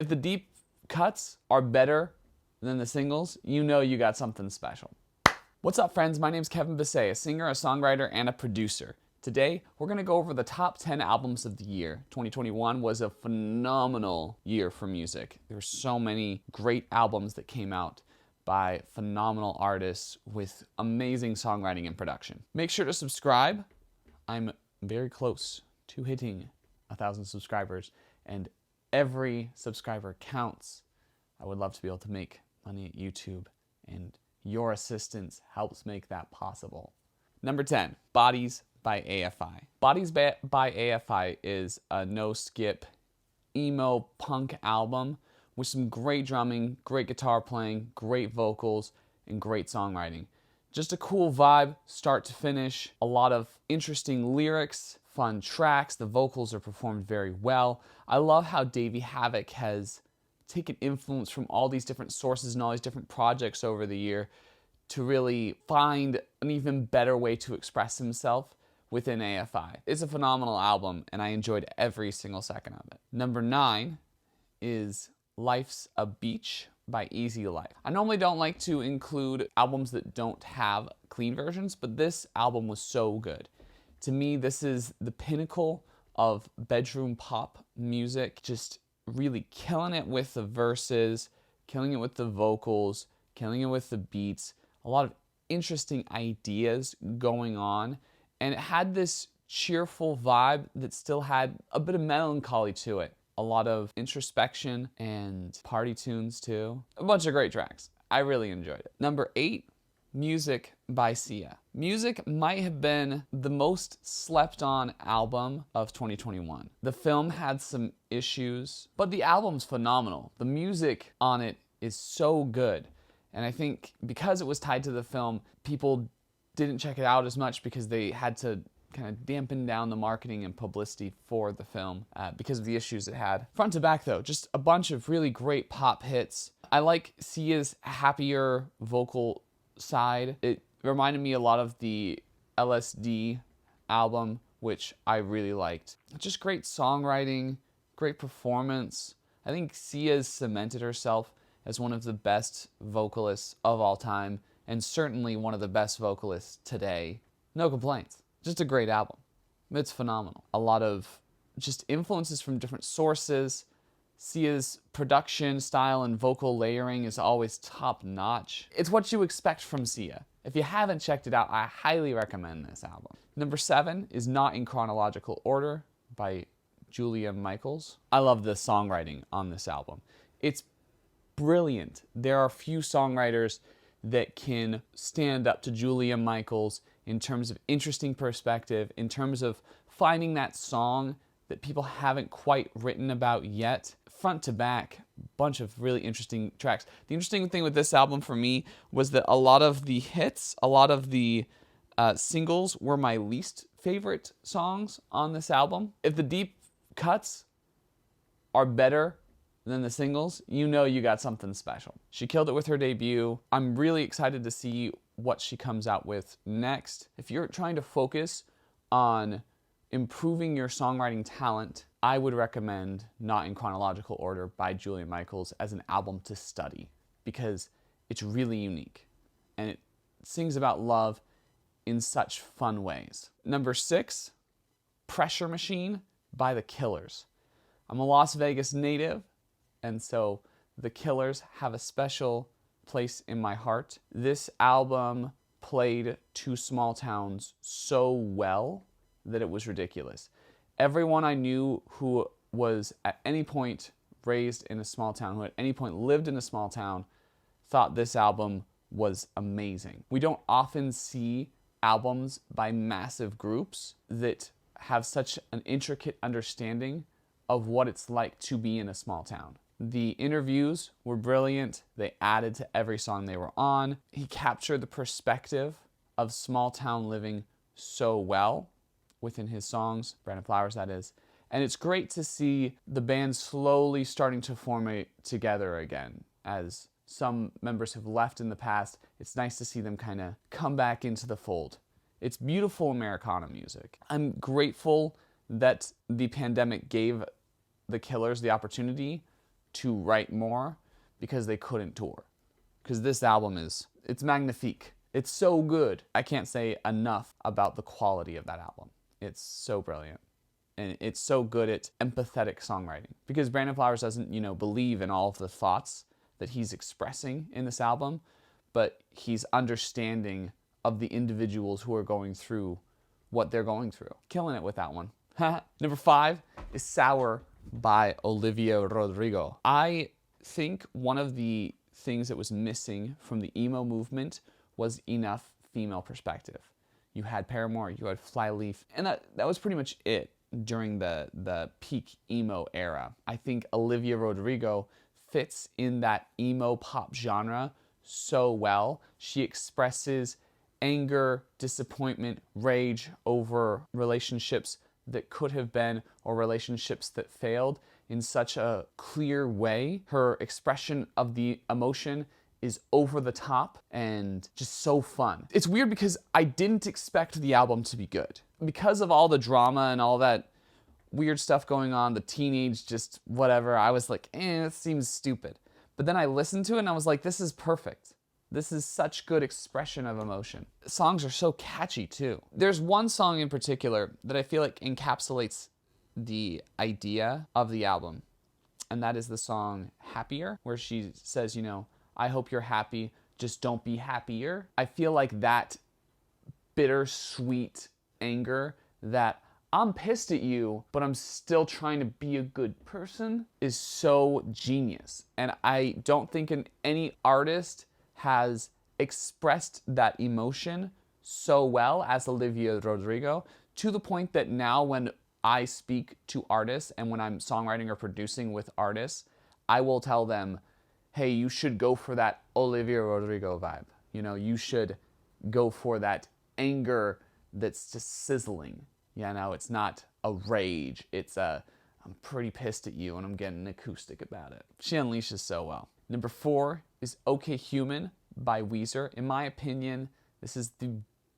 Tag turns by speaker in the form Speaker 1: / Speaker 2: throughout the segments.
Speaker 1: If the deep cuts are better than the singles, you know you got something special. What's up, friends? My name's Kevin Bisset, a singer, a songwriter, and a producer. Today, we're going to go over the top 10 albums of the year. 2021 was a phenomenal year for music. There were so many great albums that came out by phenomenal artists with amazing songwriting and production. Make sure to subscribe. I'm very close to hitting 1,000 subscribers, and every subscriber counts. I would love to be able to make money at YouTube, and your assistance helps make that possible. Number 10, Bodies by AFI. Bodies by AFI is a no-skip emo punk album with some great drumming, great guitar playing, great vocals, and great songwriting. Just a cool vibe, start to finish. A lot of interesting lyrics, fun tracks. The vocals are performed very well. I love how Davey Havok has taken influence from all these different sources and all these different projects over the year to really find an even better way to express himself within AFI. It's a phenomenal album, and I enjoyed every single second of it. Number 9 is Life's a Beach by Easy Life. I normally don't like to include albums that don't have clean versions, but this album was so good. To me, this is the pinnacle of bedroom pop music, just really killing it with the verses, killing it with the vocals, killing it with the beats, a lot of interesting ideas going on, and it had this cheerful vibe that still had a bit of melancholy to it. A lot of introspection and party tunes too. A bunch of great tracks. I really enjoyed it. Number 8, Music by Sia. Music might have been the most slept on album of 2021. The film had some issues, but the album's phenomenal. The music on it is so good. And I think because it was tied to the film, people didn't check it out as much because they had to kind of dampen down the marketing and publicity for the film because of the issues it had. Front to back though, just a bunch of really great pop hits. I like Sia's happier vocal side. It reminded me a lot of the LSD album, which I really liked. Just great songwriting, great performance. I think Sia's cemented herself as one of the best vocalists of all time, and certainly one of the best vocalists today. No complaints. Just a great album. It's phenomenal. A lot of just influences from different sources. Sia's production style and vocal layering is always top notch. It's what you expect from Sia. If you haven't checked it out, I highly recommend this album. Number 7 is Not in Chronological Order by Julia Michaels. I love the songwriting on this album. It's brilliant. There are few songwriters that can stand up to Julia Michaels in terms of interesting perspective, in terms of finding that song that people haven't quite written about yet. Front to back, bunch of really interesting tracks. The interesting thing with this album for me was that a lot of the hits, a lot of the singles were my least favorite songs on this album. If the deep cuts are better than the singles, you know you got something special. She killed it with her debut. I'm really excited to see what she comes out with next. If you're trying to focus on improving your songwriting talent, I would recommend Not in Chronological Order by Julia Michaels as an album to study because it's really unique and it sings about love in such fun ways. Number 6, Pressure Machine by The Killers. I'm a Las Vegas native, and so The Killers have a special place in my heart. This album played Two Small Towns so well that it was ridiculous. Everyone I knew who was at any point raised in a small town, who at any point lived in a small town, thought this album was amazing. We don't often see albums by massive groups that have such an intricate understanding of what it's like to be in a small town. The interviews were brilliant. They added to every song they were on. He captured the perspective of small town living so well within his songs, Brandon Flowers that is. And it's great to see the band slowly starting to form together again. As some members have left in the past, it's nice to see them kind of come back into the fold. It's beautiful Americana music. I'm grateful that the pandemic gave the Killers the opportunity to write more because they couldn't tour. Because this album it's magnifique. It's so good. I can't say enough about the quality of that album. It's so brilliant. And it's so good at empathetic songwriting. Because Brandon Flowers doesn't, believe in all of the thoughts that he's expressing in this album, but he's understanding of the individuals who are going through what they're going through. Killing it with that one. Number 5 is Sour by Olivia Rodrigo. I think one of the things that was missing from the emo movement was enough female perspective. You had Paramore, you had Flyleaf, and that was pretty much it during the peak emo era. I think Olivia Rodrigo fits in that emo pop genre so well. She expresses anger, disappointment, rage over relationships that could have been or relationships that failed in such a clear way. Her expression of the emotion is over the top and just so fun. It's weird because I didn't expect the album to be good. Because of all the drama and all that weird stuff going on, the teenage just whatever, I was like, this seems stupid. But then I listened to it and I was like, this is perfect. This is such good expression of emotion. The songs are so catchy too. There's one song in particular that I feel like encapsulates the idea of the album, and that is the song Happier, where she says, I hope you're happy, just don't be happier. I feel like that bittersweet anger that I'm pissed at you, but I'm still trying to be a good person is so genius. And I don't think any artist has expressed that emotion so well as Olivia Rodrigo, to the point that now when I speak to artists and when I'm songwriting or producing with artists, I will tell them, hey, you should go for that Olivia Rodrigo vibe. You should go for that anger that's just sizzling. It's not a rage. It's I'm pretty pissed at you and I'm getting acoustic about it. She unleashes so well. Number 4 is OK Human by Weezer. In my opinion, this is the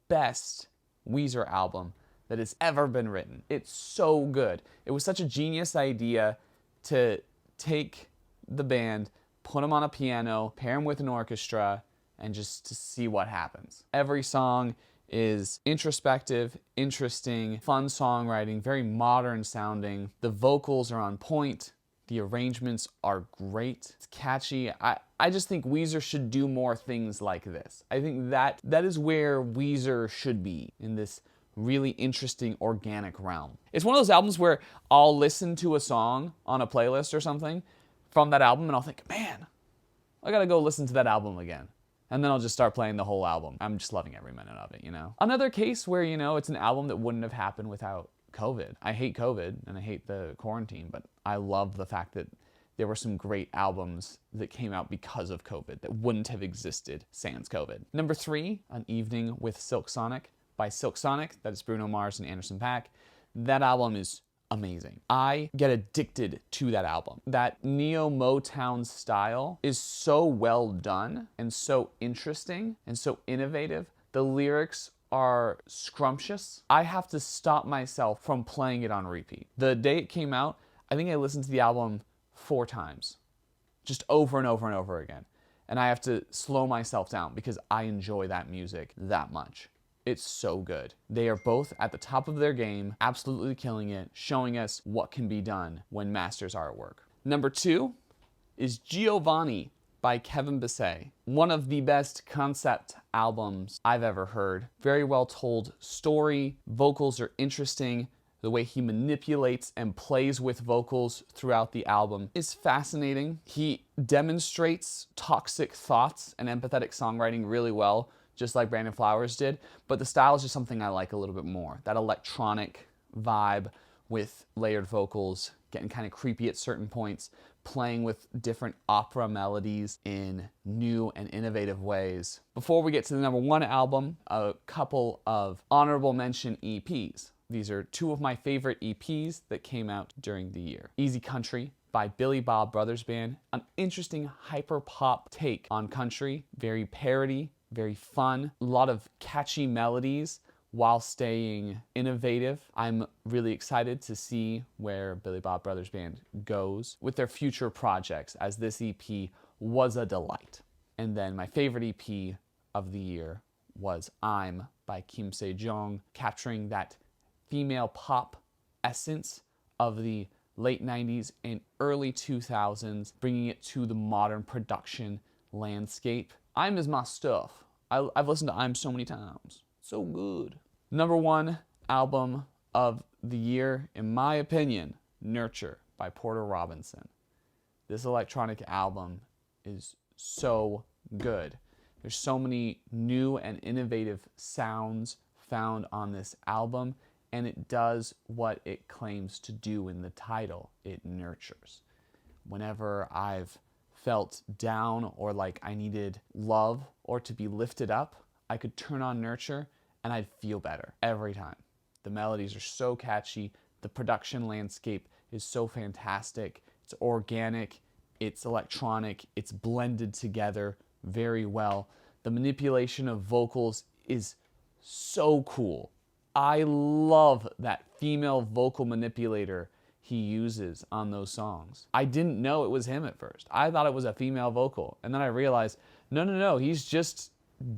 Speaker 1: best Weezer album that has ever been written. It's so good. It was such a genius idea to take the band, put them on a piano, pair them with an orchestra, and just to see what happens. Every song is introspective, interesting, fun songwriting, very modern sounding. The vocals are on point. The arrangements are great. It's catchy. I just think Weezer should do more things like this. I think that is where Weezer should be, in this really interesting organic realm. It's one of those albums where I'll listen to a song on a playlist or something from that album and I'll think, man, I gotta go listen to that album again. And then I'll just start playing the whole album. I'm just loving every minute of it, Another case where, it's an album that wouldn't have happened without COVID. I hate COVID and I hate the quarantine, but I love the fact that there were some great albums that came out because of COVID that wouldn't have existed sans COVID. Number 3, An Evening with Silk Sonic by Silk Sonic. That is Bruno Mars and Anderson .Paak. That album is amazing. I get addicted to that album. That neo-Motown style is so well done and so interesting and so innovative. The lyrics are scrumptious. I have to stop myself from playing it on repeat. The day it came out, I think I listened to the album 4 times, just over and over and over again. And I have to slow myself down because I enjoy that music that much. It's so good. They are both at the top of their game, absolutely killing it, showing us what can be done when masters are at work. Number 2 is Giovanni by Kevin Bessay. One of the best concept albums I've ever heard. Very well told story. Vocals are interesting. The way he manipulates and plays with vocals throughout the album is fascinating. He demonstrates toxic thoughts and empathetic songwriting really well, just like Brandon Flowers did, but the style is just something I like a little bit more. That electronic vibe with layered vocals, getting kind of creepy at certain points, playing with different opera melodies in new and innovative ways. Before we get to the number 1 album, a couple of honorable mention EPs. These are 2 of my favorite EPs that came out during the year. Easy Country by Billy Bob Brothers Band, an interesting hyper-pop take on country, very parody, very fun, a lot of catchy melodies while staying innovative. I'm really excited to see where Billy Bob Brothers Band goes with their future projects, as this EP was a delight. And then my favorite EP of the year was I'm by Kim Se-jong, capturing that female pop essence of the late 90s and early 2000s, bringing it to the modern production landscape. I'm is my stuff. I've listened to I'm so many times. So good. Number one album of the year, in my opinion, Nurture by Porter Robinson. This electronic album is so good. There's so many new and innovative sounds found on this album, and it does what it claims to do in the title. It nurtures. Whenever I've felt down or like I needed love or to be lifted up, I could turn on Nurture and I'd feel better every time. The melodies are so catchy. The production landscape is so fantastic. It's organic, it's electronic, it's blended together very well. The manipulation of vocals is so cool. I love that female vocal manipulator he uses on those songs. I didn't know it was him at first. I thought it was a female vocal. And then I realized, no, he's just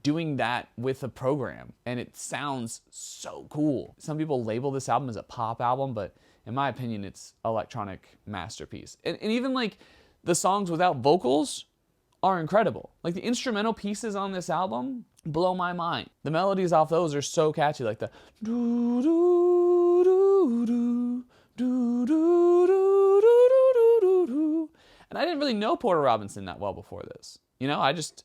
Speaker 1: doing that with a program. And it sounds so cool. Some people label this album as a pop album, but in my opinion, it's electronic masterpiece. And even like the songs without vocals are incredible. Like the instrumental pieces on this album blow my mind. The melodies off those are so catchy, like the do do do do do do do do do do. And I didn't really know Porter Robinson that well before this. You know, I just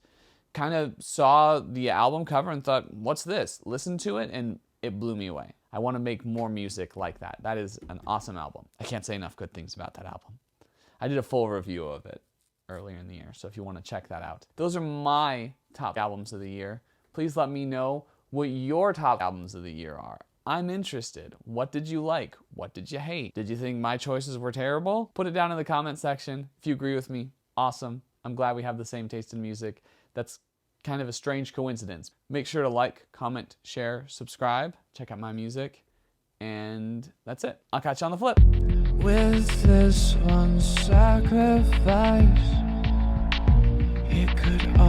Speaker 1: kind of saw the album cover and thought, what's this? Listened to it and it blew me away. I want to make more music like that. That is an awesome album. I can't say enough good things about that album. I did a full review of it earlier in the year, so if you want to check that out. Those are my top albums of the year. Please let me know what your top albums of the year are. I'm interested. What did you like? What did you hate? Did you think my choices were terrible? Put it down in the comment section. If you agree with me, awesome. I'm glad we have the same taste in music. That's kind of a strange coincidence. Make sure to like, comment, share, subscribe, check out my music, and that's it. I'll catch you on the flip.
Speaker 2: With this one sacrifice, it could all